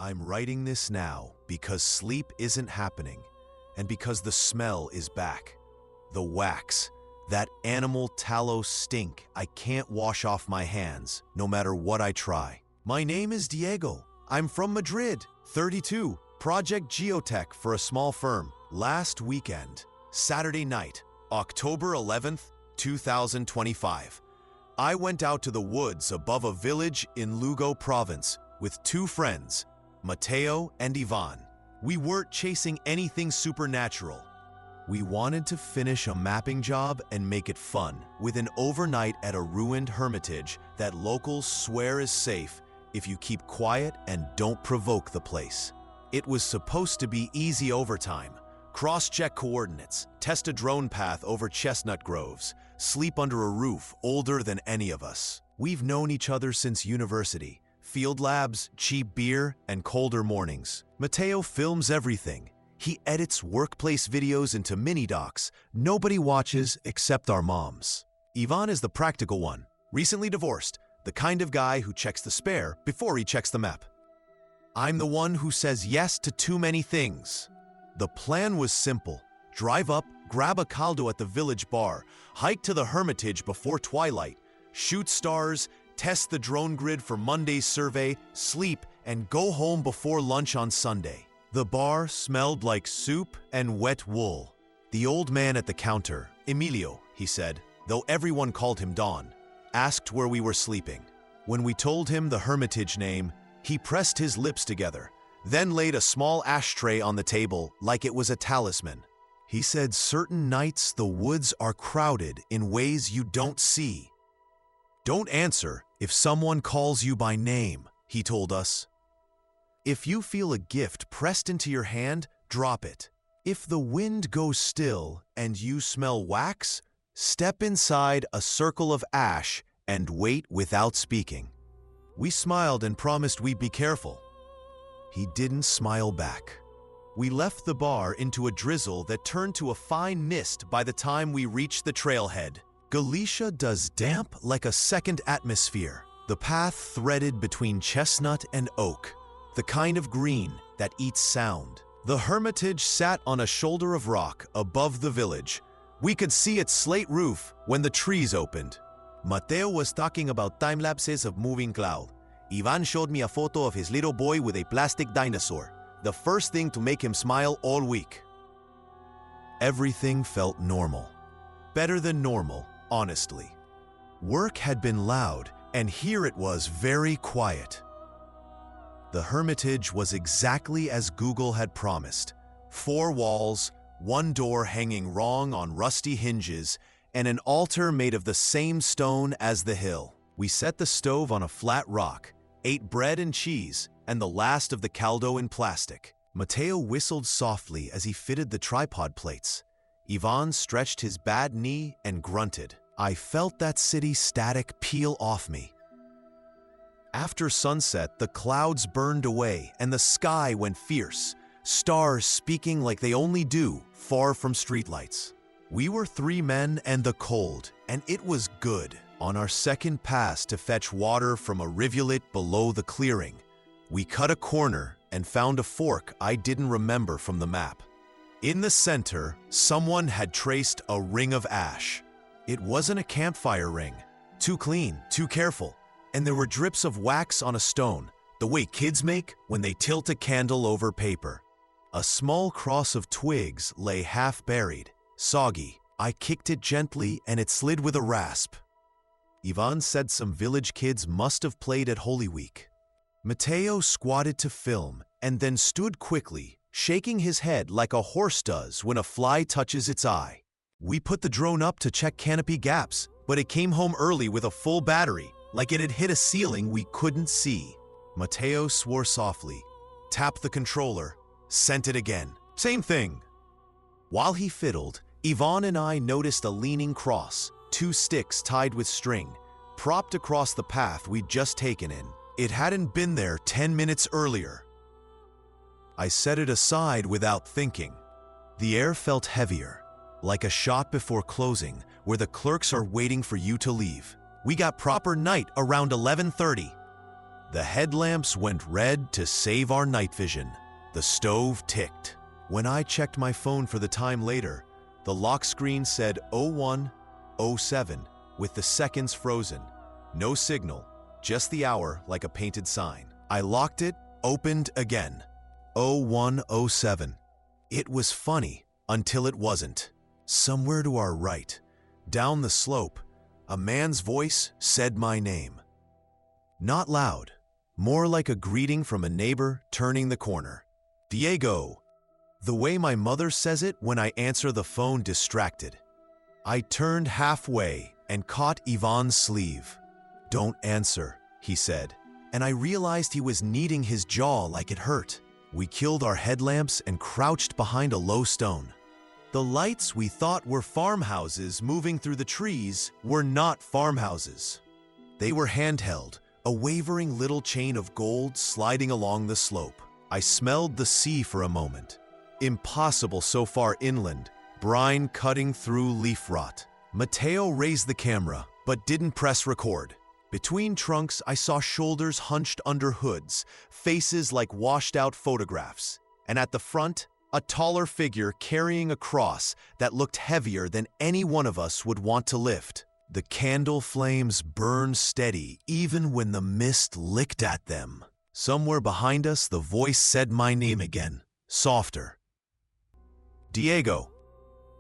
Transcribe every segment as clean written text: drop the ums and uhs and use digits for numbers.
I'm writing this now because sleep isn't happening and because the smell is back. The wax, that animal tallow stink I can't wash off my hands no matter what I try. My name is Diego. I'm from Madrid, 32, project geotech for a small firm. Last weekend, Saturday night, October 11th, 2025. I went out to the woods above a village in Lugo province with two friends, Mateo and Iván. We weren't chasing anything supernatural. We wanted to finish a mapping job and make it fun with an overnight at a ruined hermitage that locals swear is safe if you keep quiet and don't provoke the place. It was supposed to be easy overtime. Cross-check coordinates, test a drone path over chestnut groves, sleep under a roof older than any of us. We've known each other since university. Field labs, cheap beer, and colder mornings. Mateo films everything. He edits workplace videos into mini-docs nobody watches except our moms. Iván is the practical one, recently divorced, the kind of guy who checks the spare before he checks the map. I'm the one who says yes to too many things. The plan was simple. Drive up, grab a caldo at the village bar, hike to the hermitage before twilight, shoot stars, test the drone grid for Monday's survey, sleep, and go home before lunch on Sunday. The bar smelled like soup and wet wool. The old man at the counter, Emilio, he said, though everyone called him Don, asked where we were sleeping. When we told him the hermitage name, he pressed his lips together, then laid a small ashtray on the table like it was a talisman. He said certain nights the woods are crowded in ways you don't see. Don't answer if someone calls you by name, he told us. If you feel a gift pressed into your hand, drop it. If the wind goes still and you smell wax, step inside a circle of ash and wait without speaking. We smiled and promised we'd be careful. He didn't smile back. We left the bar into a drizzle that turned to a fine mist by the time we reached the trailhead. Galicia does damp like a second atmosphere. The path threaded between chestnut and oak, the kind of green that eats sound. The hermitage sat on a shoulder of rock above the village. We could see its slate roof when the trees opened. Mateo was talking about time lapses of moving cloud. Iván showed me a photo of his little boy with a plastic dinosaur, the first thing to make him smile all week. Everything felt normal. Better than normal, honestly. Work had been loud, and here it was very quiet. The hermitage was exactly as Google had promised. 4 walls, 1 door hanging wrong on rusty hinges, and an altar made of the same stone as the hill. We set the stove on a flat rock, ate bread and cheese, and the last of the caldo in plastic. Mateo whistled softly as he fitted the tripod plates. Iván stretched his bad knee and grunted. I felt that city static peel off me. After sunset, the clouds burned away and the sky went fierce, stars speaking like they only do, far from streetlights. We were 3 men and the cold, and it was good. On our second pass to fetch water from a rivulet below the clearing, we cut a corner and found a fork I didn't remember from the map. In the center, someone had traced a ring of ash. It wasn't a campfire ring. Too clean, too careful. And there were drips of wax on a stone, the way kids make when they tilt a candle over paper. A small cross of twigs lay half buried, soggy. I kicked it gently and it slid with a rasp. Iván said some village kids must have played at Holy Week. Mateo squatted to film and then stood quickly, shaking his head like a horse does when a fly touches its eye. We put the drone up to check canopy gaps, but it came home early with a full battery, like it had hit a ceiling we couldn't see. Mateo swore softly, tapped the controller, sent it again. Same thing. While he fiddled, Iván and I noticed a leaning cross, 2 sticks tied with string, propped across the path we'd just taken in. It hadn't been there 10 minutes earlier. I set it aside without thinking. The air felt heavier, like a shot before closing, where the clerks are waiting for you to leave. We got proper night around 11:30. The headlamps went red to save our night vision. The stove ticked. When I checked my phone for the time later, the lock screen said 01:07 with the seconds frozen. No signal, just the hour like a painted sign. I locked it, opened again. 01:07. It was funny until it wasn't. Somewhere to our right, down the slope, a man's voice said my name. Not loud, more like a greeting from a neighbor turning the corner. Diego. The way my mother says it when I answer the phone distracted. I turned halfway and caught Ivan's sleeve. Don't answer, he said, and I realized he was kneading his jaw like it hurt. We killed our headlamps and crouched behind a low stone. The lights we thought were farmhouses moving through the trees were not farmhouses. They were handheld, a wavering little chain of gold sliding along the slope. I smelled the sea for a moment. Impossible so far inland, brine cutting through leaf rot. Mateo raised the camera, but didn't press record. Between trunks, I saw shoulders hunched under hoods, faces like washed-out photographs. And at the front, a taller figure carrying a cross that looked heavier than any one of us would want to lift. The candle flames burned steady even when the mist licked at them. Somewhere behind us, the voice said my name again, softer. Diego.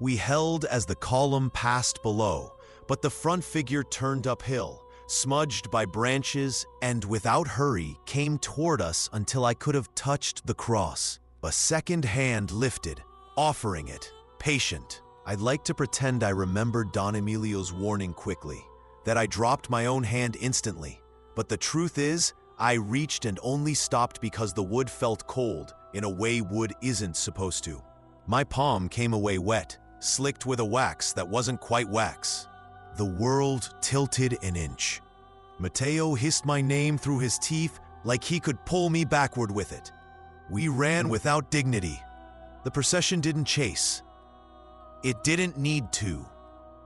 We held as the column passed below, but the front figure turned uphill, smudged by branches, and without hurry came toward us until I could have touched the cross. A second hand lifted, offering it, patient. I'd like to pretend I remembered Don Emilio's warning quickly, that I dropped my own hand instantly. But the truth is, I reached and only stopped because the wood felt cold, in a way wood isn't supposed to. My palm came away wet, slicked with a wax that wasn't quite wax. The world tilted an inch. Mateo hissed my name through his teeth like he could pull me backward with it. We ran without dignity. The procession didn't chase. It didn't need to.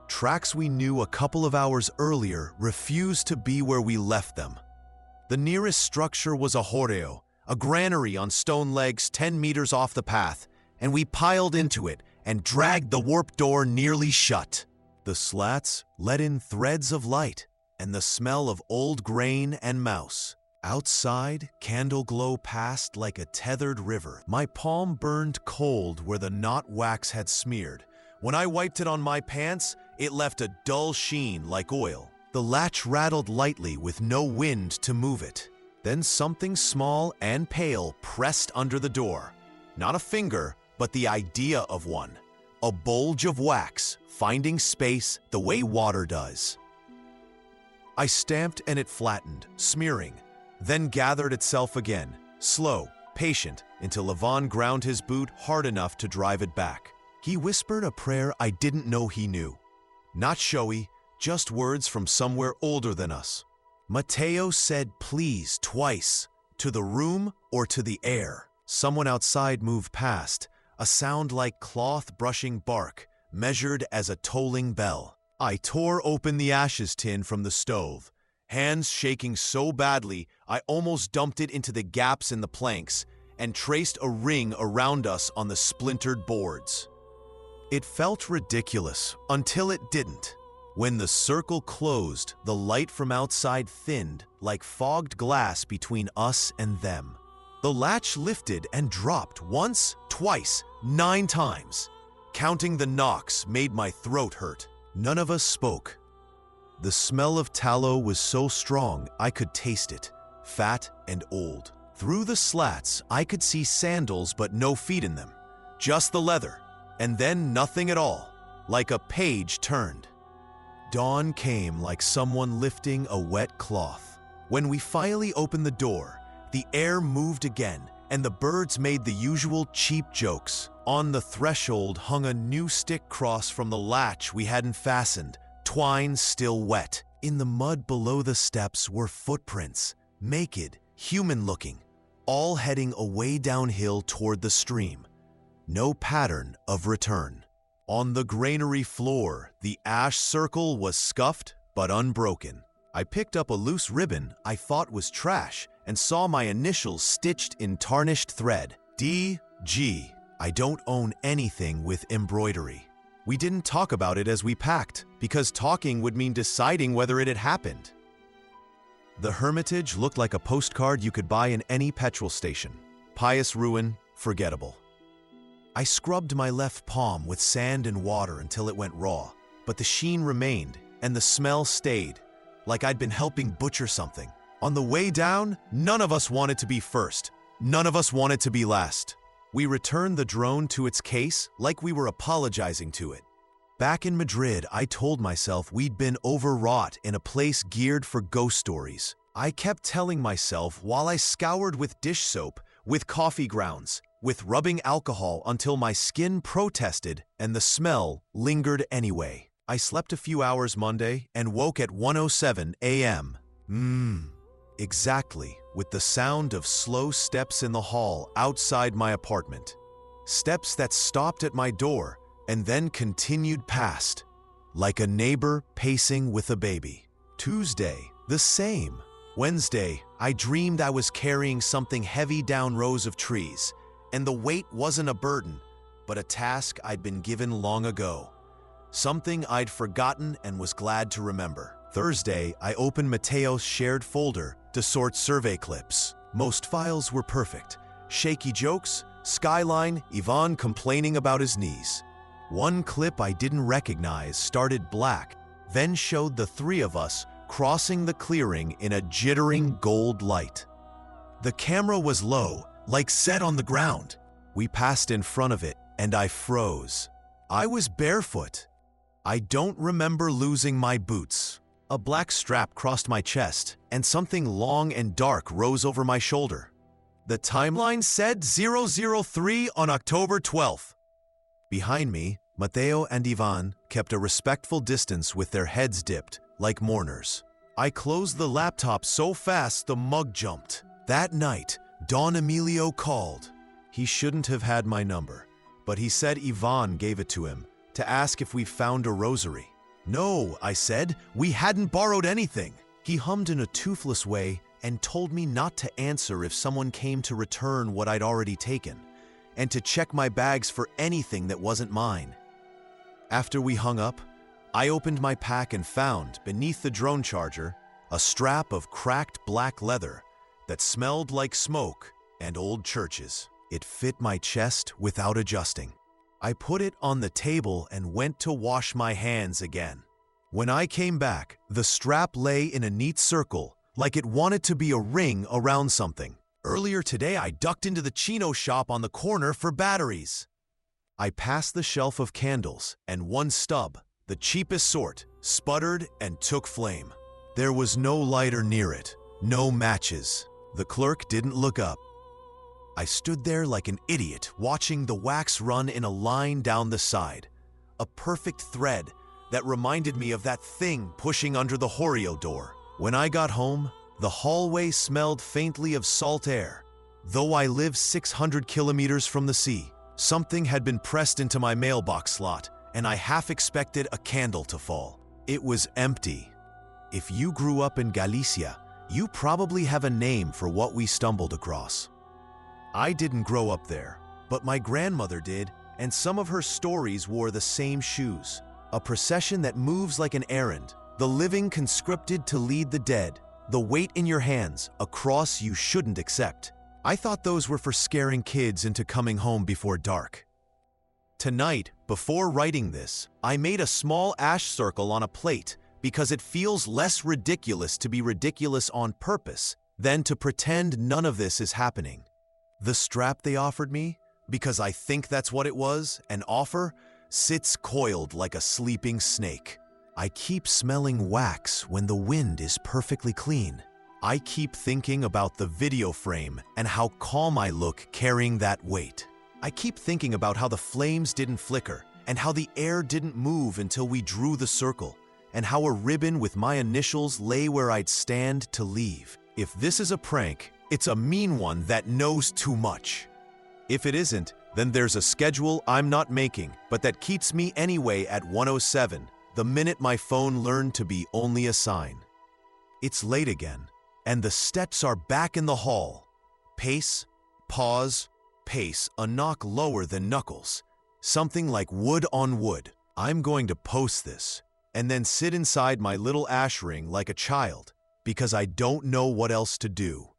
Tracks we knew a couple of hours earlier refused to be where we left them. The nearest structure was a hórreo, a granary on stone legs 10 meters off the path, and we piled into it and dragged the warped door nearly shut. The slats let in threads of light and the smell of old grain and mouse. Outside, candle glow passed like a tethered river. My palm burned cold where the knot wax had smeared. When I wiped it on my pants, it left a dull sheen like oil. The latch rattled lightly with no wind to move it. Then something small and pale pressed under the door. Not a finger, but the idea of one. A bulge of wax, finding space the way water does. I stamped and it flattened, smearing, then gathered itself again, slow, patient, until Iván ground his boot hard enough to drive it back. He whispered a prayer I didn't know he knew. Not showy, just words from somewhere older than us. Mateo said please twice, to the room or to the air. Someone outside moved past, a sound like cloth brushing bark, measured as a tolling bell. I tore open the ashes tin from the stove, hands shaking so badly I almost dumped it into the gaps in the planks and traced a ring around us on the splintered boards. It felt ridiculous until it didn't. When the circle closed, the light from outside thinned like fogged glass between us and them. The latch lifted and dropped once, twice, 9 times. Counting the knocks made my throat hurt. None of us spoke. The smell of tallow was so strong I could taste it, fat and old. Through the slats, I could see sandals but no feet in them, just the leather, and then nothing at all, like a page turned. Dawn came like someone lifting a wet cloth. When we finally opened the door, the air moved again, and the birds made the usual cheap jokes. On the threshold hung a new stick cross from the latch we hadn't fastened, twine still wet. In the mud below the steps were footprints, naked, human-looking, all heading away downhill toward the stream. No pattern of return. On the granary floor, the ash circle was scuffed but unbroken. I picked up a loose ribbon I thought was trash and saw my initials stitched in tarnished thread. D.G. I don't own anything with embroidery. We didn't talk about it as we packed, because talking would mean deciding whether it had happened. The hermitage looked like a postcard you could buy in any petrol station. Pious ruin, forgettable. I scrubbed my left palm with sand and water until it went raw, but the sheen remained and the smell stayed, like I'd been helping butcher something. On the way down, none of us wanted to be first. None of us wanted to be last. We returned the drone to its case like we were apologizing to it. Back in Madrid, I told myself we'd been overwrought in a place geared for ghost stories. I kept telling myself while I scoured with dish soap, with coffee grounds, with rubbing alcohol until my skin protested and the smell lingered anyway. I slept a few hours Monday and woke at 1:07 a.m. Exactly, with the sound of slow steps in the hall outside my apartment. Steps that stopped at my door and then continued past, like a neighbor pacing with a baby. Tuesday, the same. Wednesday, I dreamed I was carrying something heavy down rows of trees, and the weight wasn't a burden, but a task I'd been given long ago. Something I'd forgotten and was glad to remember. Thursday, I opened Mateo's shared folder to sort survey clips. Most files were perfect. Shaky jokes, skyline, Iván complaining about his knees. One clip I didn't recognize started black, then showed the three of us crossing the clearing in a jittering gold light. The camera was low, like set on the ground. We passed in front of it, and I froze. I was barefoot. I don't remember losing my boots. A black strap crossed my chest, and something long and dark rose over my shoulder. The timeline said 003 on October 12th. Behind me, Mateo and Iván kept a respectful distance with their heads dipped, like mourners. I closed the laptop so fast the mug jumped. That night, Don Emilio called. He shouldn't have had my number, but he said Iván gave it to him to ask if we found a rosary. No, I said, we hadn't borrowed anything. He hummed in a toothless way and told me not to answer if someone came to return what I'd already taken, and to check my bags for anything that wasn't mine. After we hung up, I opened my pack and found, beneath the drone charger, a strap of cracked black leather that smelled like smoke and old churches. It fit my chest without adjusting. I put it on the table and went to wash my hands again. When I came back, the strap lay in a neat circle, like it wanted to be a ring around something. Earlier today, I ducked into the chino shop on the corner for batteries. I passed the shelf of candles, and one stub, the cheapest sort, sputtered and took flame. There was no lighter near it, no matches. The clerk didn't look up. I stood there like an idiot, watching the wax run in a line down the side, a perfect thread that reminded me of that thing pushing under the hórreo door. When I got home, the hallway smelled faintly of salt air. Though I live 600 kilometers from the sea, something had been pressed into my mailbox slot, and I half expected a candle to fall. It was empty. If you grew up in Galicia, you probably have a name for what we stumbled across. I didn't grow up there, but my grandmother did, and some of her stories wore the same shoes. A procession that moves like an errand, the living conscripted to lead the dead, the weight in your hands, a cross you shouldn't accept. I thought those were for scaring kids into coming home before dark. Tonight, before writing this, I made a small ash circle on a plate because it feels less ridiculous to be ridiculous on purpose than to pretend none of this is happening. The strap they offered me, because I think that's what it was, an offer, sits coiled like a sleeping snake. I keep smelling wax when the wind is perfectly clean. I keep thinking about the video frame and how calm I look carrying that weight. I keep thinking about how the flames didn't flicker and how the air didn't move until we drew the circle, and how a ribbon with my initials lay where I'd stand to leave. If this is a prank, it's a mean one that knows too much. If it isn't, then there's a schedule I'm not making, but that keeps me anyway at 1:07, the minute my phone learned to be only a sign. It's late again, and the steps are back in the hall. Pace, pause, pace, a knock lower than knuckles. Something like wood on wood. I'm going to post this, and then sit inside my little ash ring like a child, because I don't know what else to do.